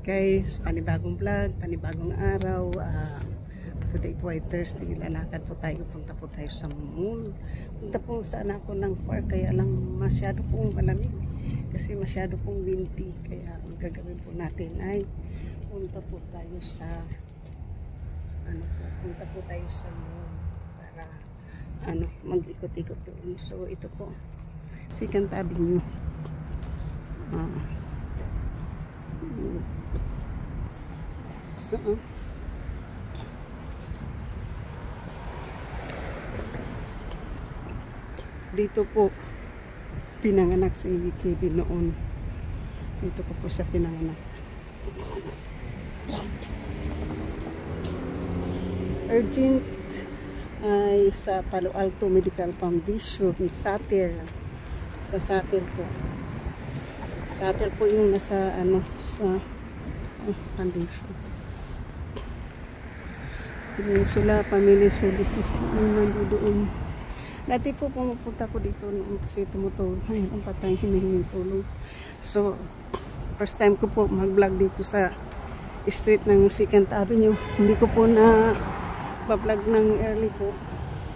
Guys, panibagong vlog, panibagong araw. Today po ay Thursday. Lalakad po tayo, punta po tayo sa mall. Punta po sana ako ng park, kaya lang masyado pong malamig kasi masyado pong windy. Kaya ang gagawin po natin ay punta po tayo sa punta po tayo sa mall para mag-ikot-ikot doon. So ito po, Second Avenue. Dito po pinanganak si Kevin noon. Dito ko po siya pinanganak. Urgent ay sa Palo Alto Medical Foundation, Satir. Sa Satir po. Satir po yung nasa sa foundation. Peninsula Family Services po yung nandoon. Dati po pumupunta ko dito noon kasi tumutulong. Ay, ang patay hinahingin tulong. So, first time ko po mag-vlog dito sa street ng Second Avenue. Hindi ko po na pa-vlog ng early po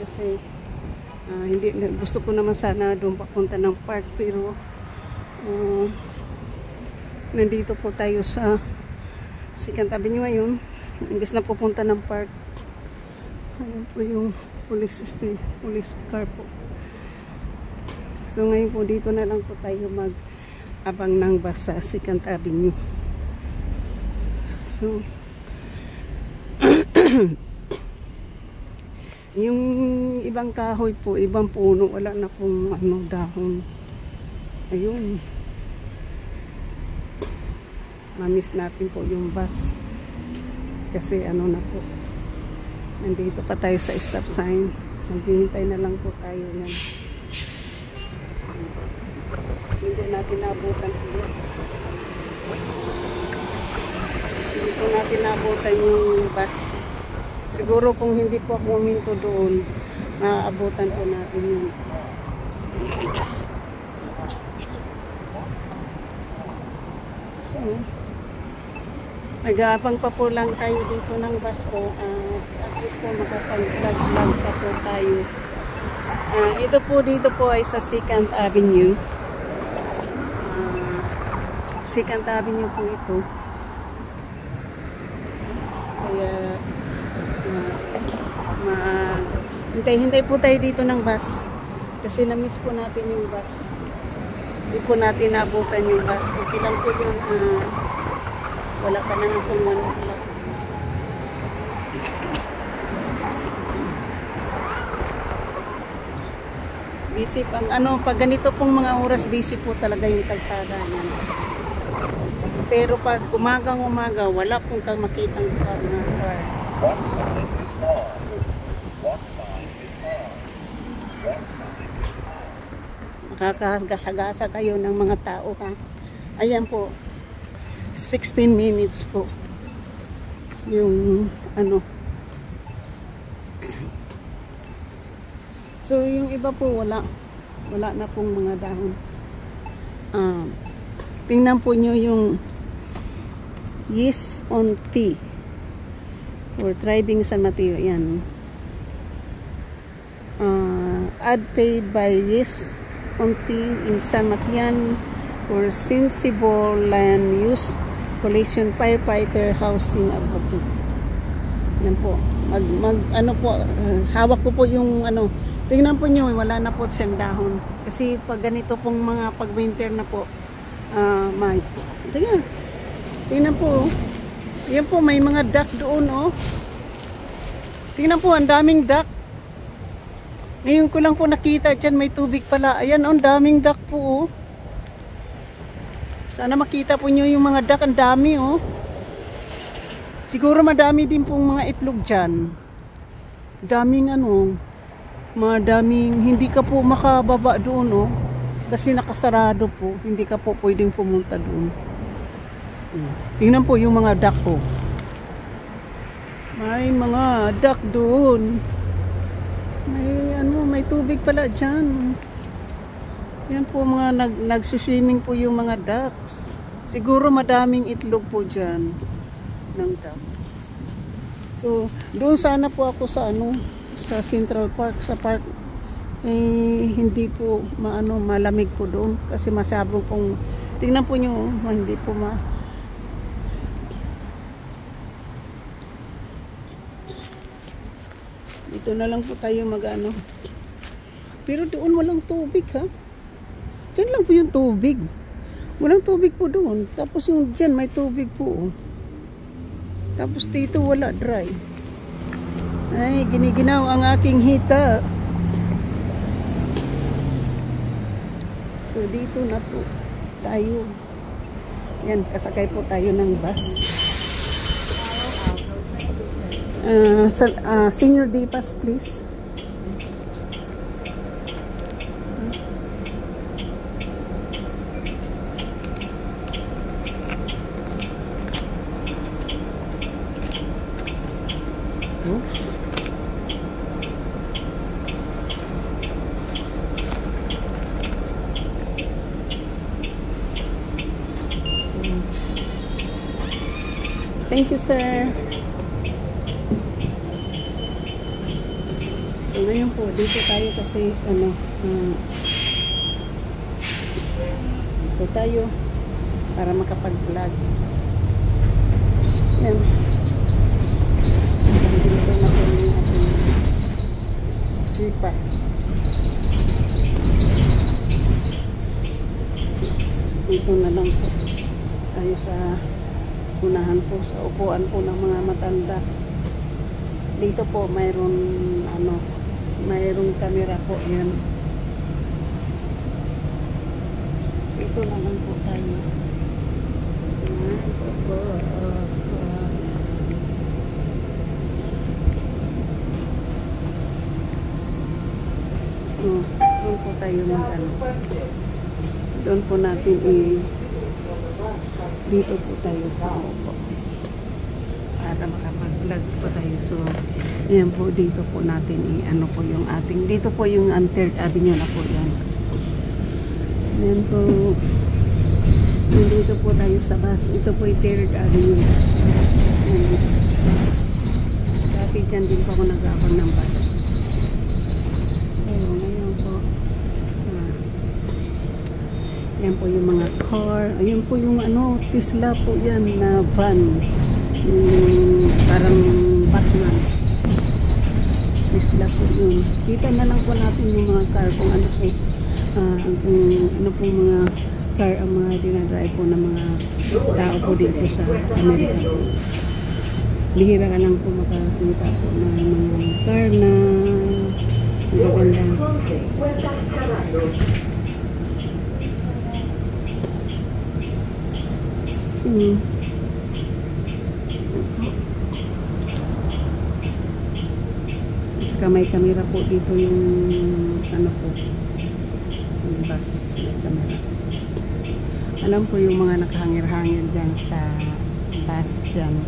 kasi gusto ko naman sana doon papunta ng park, pero nandito po tayo sa Second Avenue ngayon. Imbes na pupunta ng park, ayun po yung police car po. So ngayon po dito na lang po tayo mag-abang ng bus sa Second Avenue. So yung ibang kahoy po, ibang puno, wala na pong dahon. Ayun, mamiss natin po yung bus kasi na po, nandito pa tayo sa stop sign. Naghihintay na lang po tayo yan. Hindi natin naabutan po. Hindi po natin naabutan yung bus. Siguro kung hindi po ako huminto doon, maaabutan po natin yun. So, nag-aabang pa po lang tayo dito ng bus po. At least po makapag-vlog pa po tayo. Ito po dito po ay sa Second Avenue. Second Avenue po ito. Kaya hintay-hintay po tayo dito ng bus. Kasi na-miss po natin yung bus. Hindi po natin nabutan yung bus. Okay lang po yung wala pa na ng pulman. Busy pag pag ganito pong mga oras, busy po talaga yung kalsada yan. Pero pag umagang-umaga, wala pong kang makitang car na car. Makakagasa-gasa kayo ng mga tao, ha. Ayan po, 16 minutes po yung so yung iba po wala na pong mga dahon. Tingnan po nyo yung Yes on Tea for Thriving San Mateo. Yan, ad paid by Yes on Tea in San Matian for sensible land use collection firefighter housing advocate. Yan po. Hawak ko po yung tingnan po nyo, wala na po siyang dahon. Kasi pag ganito pong mga pag winter na po, tingnan po. Yan po, may mga duck doon, oh. Tingnan po, ang daming duck. Ngayon ko lang po nakita dyan, may tubig pala. Ayan, ang daming duck po, oh. Sana makita po nyo yung mga duck, ang dami, oh. Siguro madami din pong mga itlog dyan. Daming madaming, hindi ka po makababa doon, oh. Kasi nakasarado po, hindi ka po pwedeng pumunta doon. Tingnan po yung mga duck, oh. May mga duck doon. May tubig pala dyan. Yan po mga nagsuswimming po yung mga ducks. Siguro madaming itlog po dyan ng duck. So, doon sana po ako sa sa Central Park, sa park. Hindi po malamig po doon kasi masabog pong, tingnan po nyo, hindi po dito na lang po tayo pero doon walang tubig ha. Diyan lang po yung tubig. Walang tubig po doon. Tapos yung dyan may tubig po. Tapos dito wala, dry. Ay, giniginaw ang aking hita. So dito na po tayo. Yan, kasakay po tayo ng bus. Senior day pass please. Oops. Thank you, sir. So, ngayon po, dito tayo kasi, dito tayo para makapag-vlog. Yan. Dito na po yung ating G-Pass. Dito na lang po tayo sa unahan po, sa upuan po ng mga matanda. Dito po mayroong camera po yan. Dito na lang po tayo. So, doon po tayo doon po natin dito po tayo po para makapag-vlog po tayo. So, ayan po, dito po natin po yung ating, dito po yung 3rd Avenue na po yan. Ayan po, dito po tayo sa bus. Ito po yung 3rd Avenue. Dati dyan din po ako nag-aabang ng bus. Ayan po. Ayan po yung mga car. Ayan po yung Tesla po yan na van. Parang Batman. Tesla po yun. Kita na lang po natin yung mga car kung ano po mga car ang mga dinadrive po ng mga tao po dito sa Amerika po. Bihira ka lang po makakita po ng mga car na magaganda. Saka may camera po dito yung yung bus, may camera. Alam po yung mga nakahangir-hangir dyan sa bus dyan.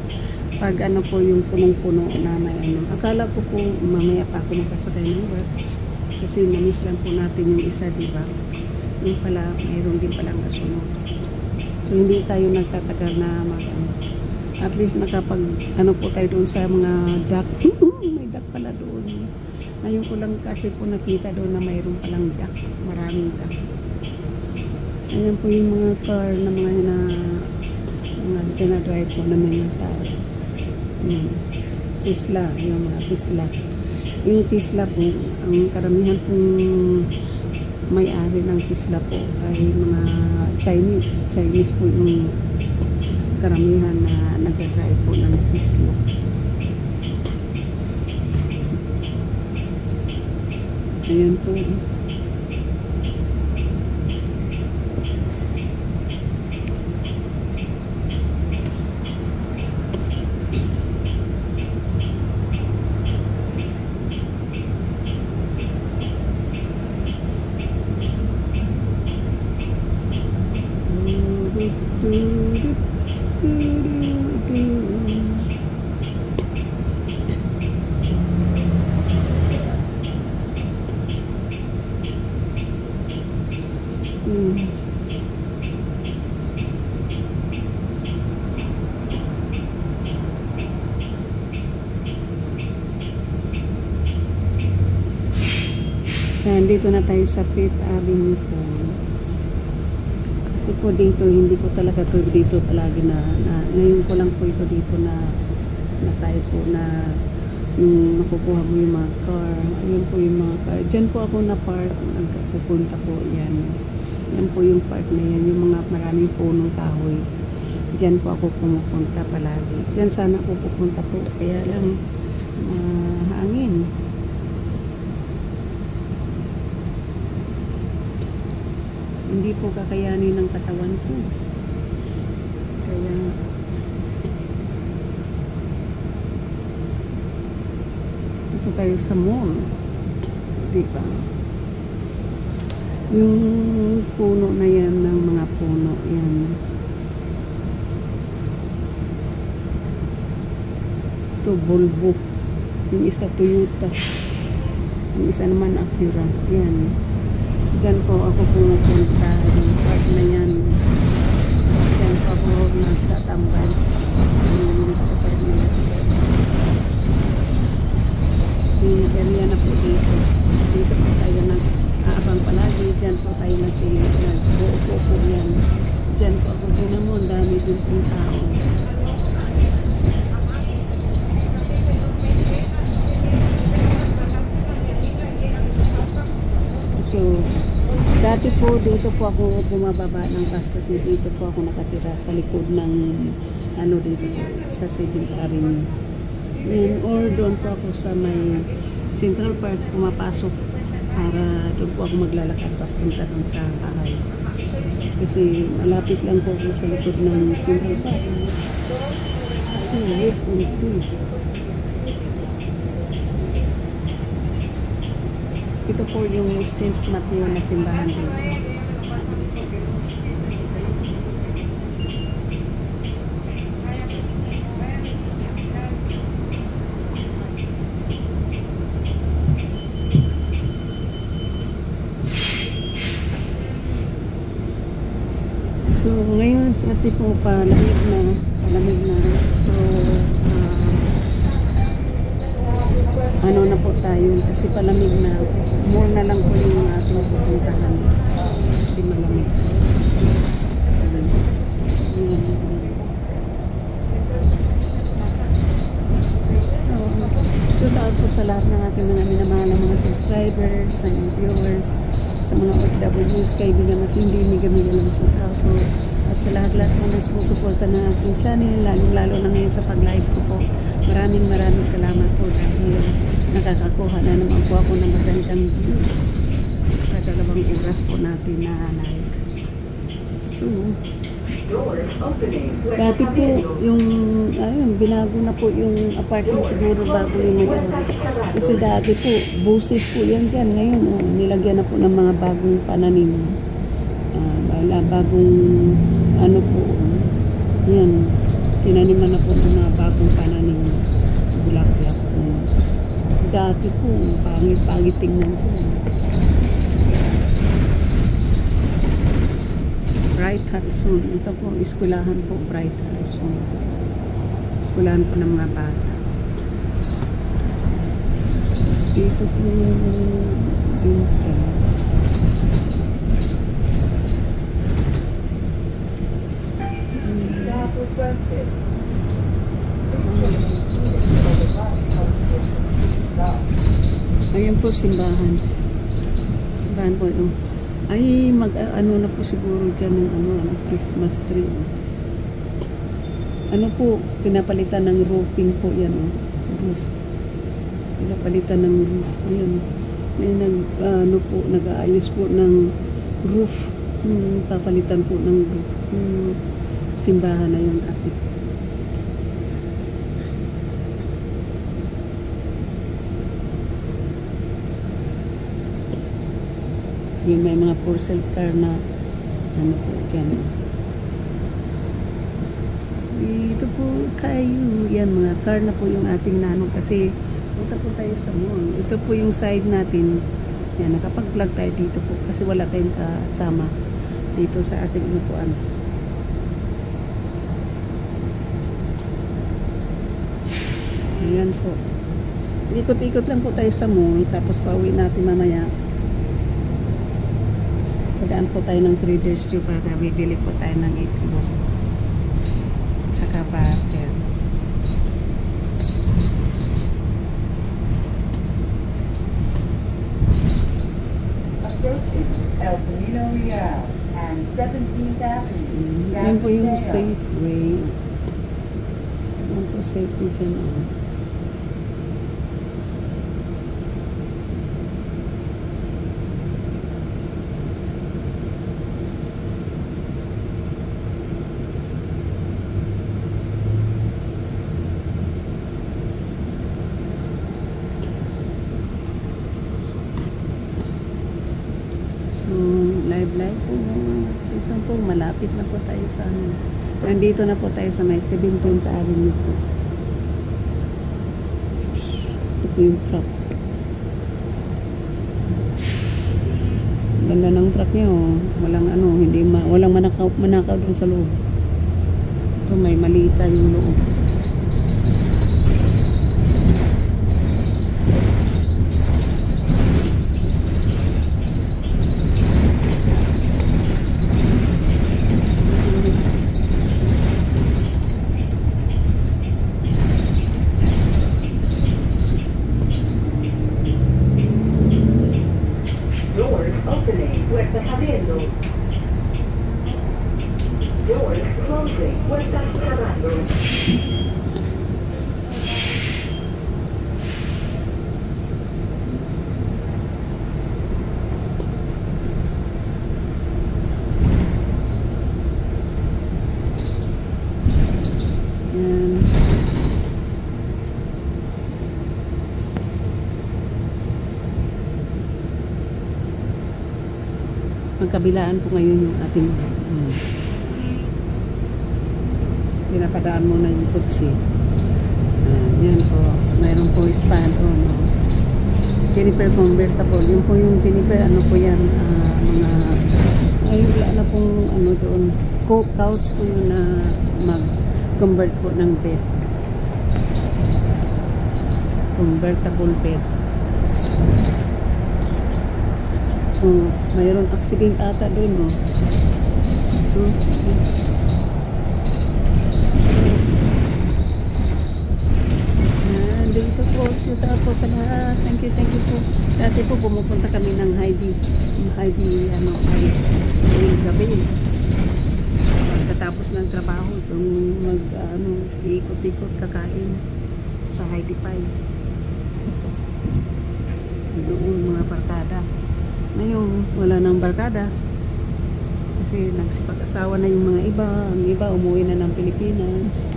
Pag po yung punong-puno na may akala ko po mamaya pa ako magkasakay ng bus kasi na-miss lang po natin yung isa, diba? Yung pala, mayroon din palang kasunod. So hindi tayo nagtatagal na at least nakapag po tayo doon sa mga duck. May duck pala doon. Ngayon ko lang kasi po nakita doon na mayroon palang duck, maraming duck. Ayan po yung mga car na mga dinadrive po na may tao. Ayan. Tesla, yung mga Tesla. Yung Tesla po, ang karamihan pong may-ari ng Tesla po ay mga Chinese po yung karamihan na nag-drive po ng Tesla. Ayan po. Dito na tayo sa Fifth Avenue po. Kasi po dito, hindi ko talaga to dito palagi ngayon ko lang po ito dito na nasay po na yung makukuha mo yung mga car. Ayun po yung mga car. Diyan po ako na park. Nagpupunta po yan. Yan po yung park na yan. Yung mga maraming punong kahoy. Diyan po ako pumupunta palagi. Diyan sana ako pupunta po. Kaya lang hangin. Hindi po kakayanin ng katawan ko. Kaya ito tayo sa mall. Diba? Yung puno na yan ng mga puno yan. Ito Volvo. Yung isa Toyota. Yung isa naman Acura. Yan. Diyan po ako pumupunta. Yung park na yan. Diyan po ako nagtatambay. Sa park na yan. Yung area na po dito. Dito po tayo nag-aabang palagi. Diyan po tayo nag-buo po yan. Diyan po ako pinamon. Dami din pong tao. So, dati po dito po ako bumababa ng bus kasi dito po ako nakatira sa likod ng dito sa 7th Avenue. Or doon po ako sa may Central Park pumapasok para doon po ako maglalakad papunta doon sa bahay. Kasi malapit lang po ako sa likod ng Central Park. Ito po yung St. Mateo na simbahan dito. So, ngayon kasi po palamig na. So, ano na po tayo kasi palamig na. More na lang po yung ating pupuntahan kasi malamig. So tawag po sa lahat ng aking mga minamahal na mga subscribers, sa mga viewers, sa mga OFWs, kaibigan at hindi miga-miga lang shout po. At sa lahat-lahat po na sumusuporta ng aking channel, lalo na ngayon sa pag-live ko po. Maraming salamat po dahil nakakakuha na naman po ako ng magandang views sa 2 oras po natin na live. So, dati po yung binago na po yung apartment siguro bago yung may kasi dati po buses po yan dyan. Ngayon nilagyan na po ng mga bagong pananim, bagong po yan, tinaniman na po ng mga bagong pananim, bulaklak po. Dati po pangit tingnan po. Bright Horizon. Ito po, eskwelahan po, Bright Horizon. Eskwelahan po ng mga bata. Dito po yung ayan po, simbahan. Simbahan po yung ay na po siguro dyan ng Christmas tree. Po, pinapalitan ng roofing po yan, roof. Pinapalitan ng roof. Ayan. May nag-aayos po ng roof. Papalitan po ng roof. Simbahan na yung dati. Yung may mga for sale car na po dyan. Ito po tayo. Yan, mga car na po yung ating nanong kasi punta po tayo sa mall. Ito po yung side natin. Yan, nakapag-vlog tayo dito po kasi wala tayong kasama dito sa ating inupuan. Ayan po. Ikot-ikot lang po tayo sa mall tapos pauwi natin mamaya. Padaan po tayo ng Trader's Joe para bibili po tayo ng itlog. Tsaka butter. El Camino Real and 17th Avenue. Yan po yung Safeway. Yan po Safeway dyan. Oh. So, live po. Dito po, malapit na po tayo sa ano. Nandito na po tayo sa may 17th Avenue po. Ito po yung truck. Ganda ng truck niya, oh. Walang ano, walang manakaw doon sa loob. Ito may malita yung loob. Doors opening, puertas abriendo. Doors closing, puertas cerrando. Yan. Magkabilaan po ngayon yung ating pinapadaan muna yung putsi. Yan po. Mayroon po espado. No? Jennifer convertible. Yun po yung Jennifer. Ano po yan? Mga ay wala na pong ano doon. Couch po yun na mag-convert po ng bed. Convertible bed. Oh, mayroon accident ata doon, oh. Dito po, shoot out po sa lahat. Thank you po. Dati po, pumupunta kami ng Heidi, ano, ngayong gabi. Pagkatapos ng trabaho, iikot-ikot kakain sa Heidi Pie. Doon mga barkada. Ngayon, wala nang barkada. Kasi nagsipag-asawa na yung mga iba. Ang iba, umuwi na ng Pilipinas.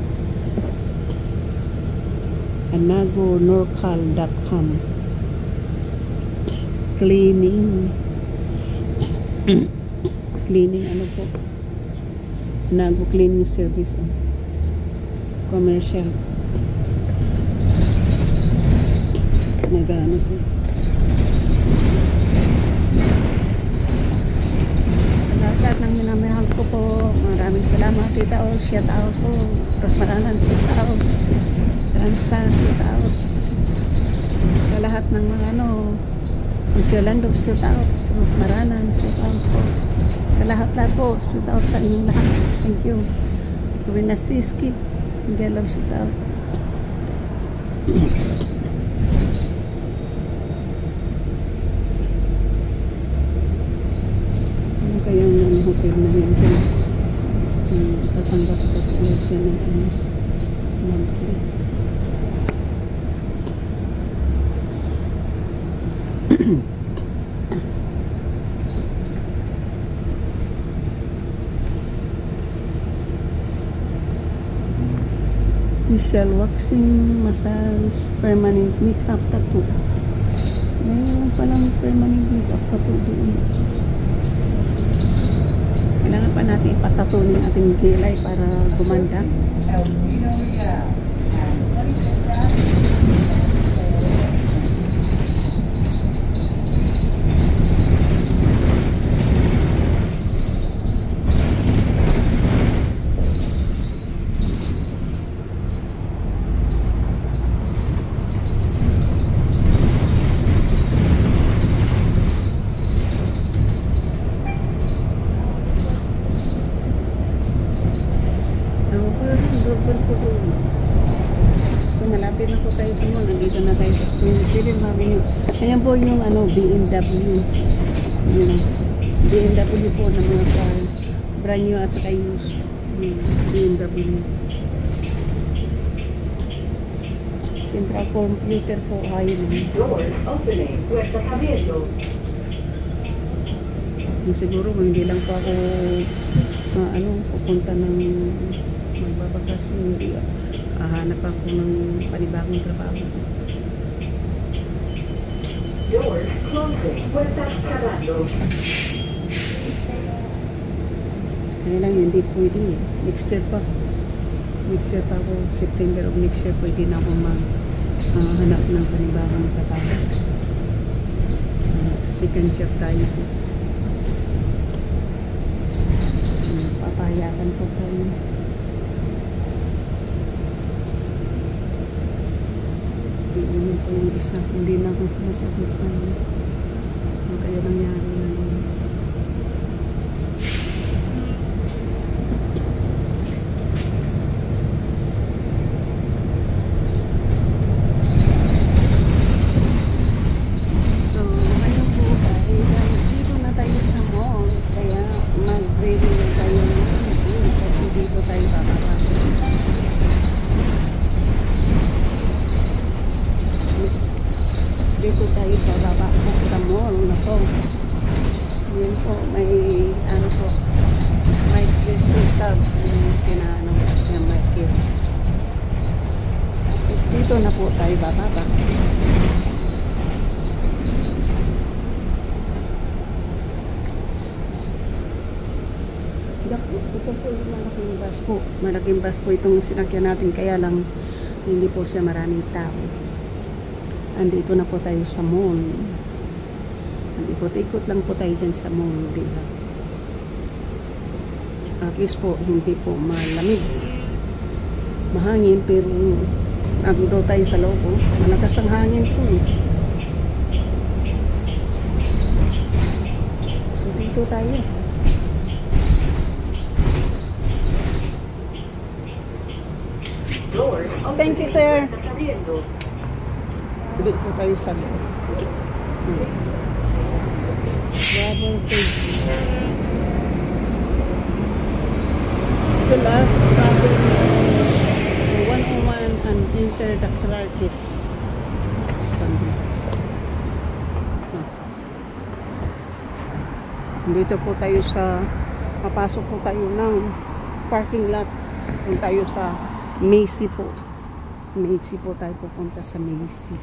anagonorcal.com Cleaning. Cleaning, ano po? Anago Cleaning Service. Oh. Commercial. Nag-ano po. Lahat ng minamahal ko po. Maraming salamat. Tita o, shout out po. Tapos maraming shout out. Transtar, shout out. Sa lahat ng mga ano, Yolando, shout out. Tapos maraming shout out po. Sa lahat po, shout out sa inyong lahat. Thank you. Rina Siski, Gelaw, shout out. Kayang hotel na yun tatanggap ko sa ulit yan ng monthly. Facial waxing, massage, permanent makeup, tattoo. Mayroon palang permanent makeup tattoo doon. Kailangan pa natin ipatato ng ating kilay para gumanda. available po doon. So malapit na po tayo sa mall. Nandito na tayo sa 27 Avenue. Ayan po yung ano, BMW. Yung BMW po na mga car. Brand new at saka used. BMW. Central Computer po. Ayun. Doors opening. Puertas abierto. Yung siguro hindi lang po ako pupunta ng magbabakasyon, hindi hanap ako ng panibagong trabaho. Doors closing. Puertas cerrando. Kaya lang hindi pwede. Next year pa. Next year pa ako, September of next year pwede na ako hanap ng panibagong trabaho. Second year tayo po. Papayagan po tayo. Iinom po yung isa. Hindi na ako sumasagot sa inyo. Ang kaya nangyari na naman. So, ngayon po dahil dito na tayo sa mall. Kaya mag-ready na tayo kasi dito tayo bababa. Dito tayo bababa po sa mall na po. Yun po, may ano po, may sisab yung kinano yung market. Tapos dito na po tayo bababa. Ito po yung malaking bus po. Malaking bus po itong sinakyan natin, kaya lang hindi po siya maraming tao. Andito na po tayo sa mall. Ikot-ikot lang po tayo dyan sa mall, diba? At least po, hindi po malamig. Mahangin, pero nandito tayo sa loob. Malakas ang hangin po eh. So, dito tayo. Thank you, sir. Dito tayo sa loob. Rubber tape. The last rubber 101 and enter the market. Dito po tayo sa mapasok po tayo ng parking lot. Kung tayo sa Macy po. Macy po tayo pupunta sa Macy.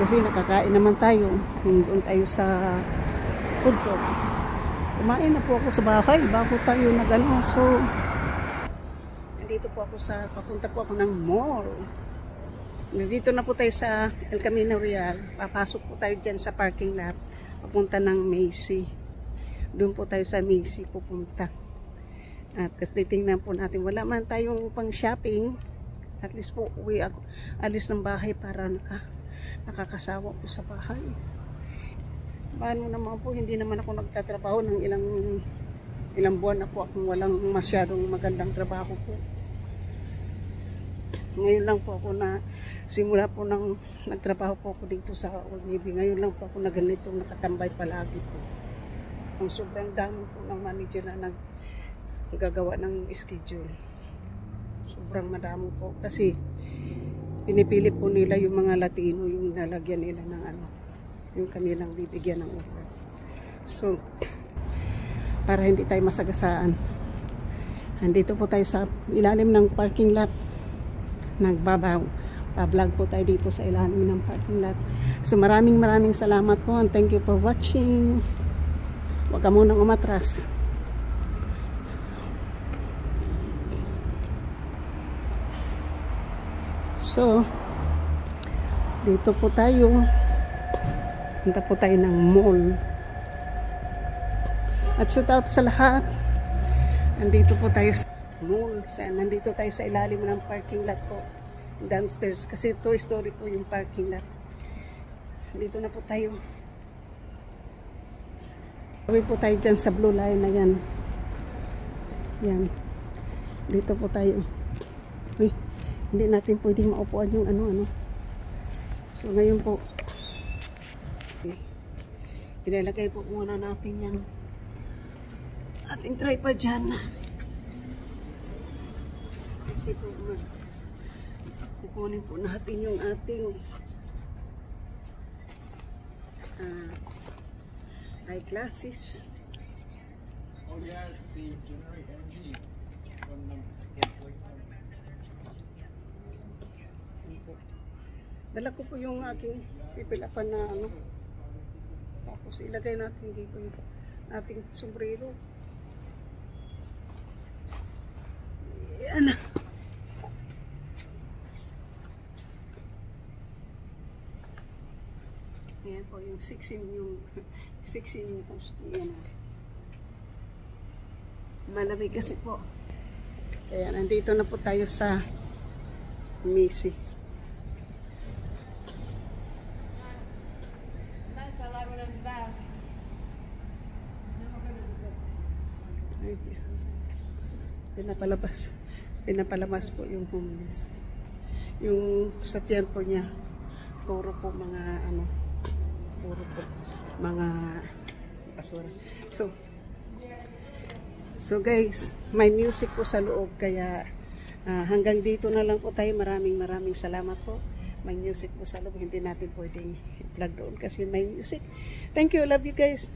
Kasi nakakain naman tayo. Doon tayo sa food court. Kumain na po ako sa bahay bago tayo nag-ano. So, nandito po ako sa, papunta po ako ng mall. Nandito na po tayo sa El Camino Real. Papasok po tayo dyan sa parking lot. Papunta ng Macy. Doon po tayo sa Macy pupunta. At titingnan po natin, wala man tayong pang shopping, at least po uwi ako, alis ng bahay para nakakasawa po sa bahay. Paano naman po, hindi naman ako nagtatrabaho ng ilang buwan na po akong walang masyadong magandang trabaho po. Ngayon lang po ako na simula po nang nagtrabaho po ako dito sa Old Navy. Ngayon lang po ako na ganito nakatambay palagi po. Ang sobrang dami po ng manager na gagawa ng schedule. Sobrang madamo po kasi pinipili po nila yung mga Latino yung nalagyan nila ng yung kanilang bibigyan ng oras. So para hindi tayo masagasaan, andito po tayo sa ilalim ng parking lot. Pa-vlog po tayo dito sa ilalim ng parking lot. So maraming salamat po and thank you for watching. Huwag ka munang umatras. So, dito po tayo. Punta po tayo ng mall. At shout out sa lahat. Nandito po tayo sa mall. Nandito tayo sa ilalim ng parking lot po. Downstairs. Kasi 2-story po yung parking lot. Dito na po tayo. Sabi po tayo dyan sa blue line na yan. Yan. Dito po tayo. Uy, hindi natin pwedeng maupuan yung ano-ano. So ngayon po, okay, ilalagay po muna natin yung ating tripod dyan. Kasi po, kukunin po natin yung ating eyeglasses. Oh yeah, the generate energy from the Dala ko po yung aking pipilapan na ano. Tapos ilagay natin dito yung ating sombrero. Yan. Ayan po yung 16 yung post. Yan. Malamig kasi po. Kaya nandito na po tayo sa Misi. Ay, pinapalabas po yung homeless. Yung satyan po niya, puro po mga ano, puro po mga basura. So guys, may music po sa loob, kaya hanggang dito na lang po tayo. Maraming salamat po. May music po sa loob, hindi natin pwedeng i-plug doon kasi may music. Thank you, love you guys.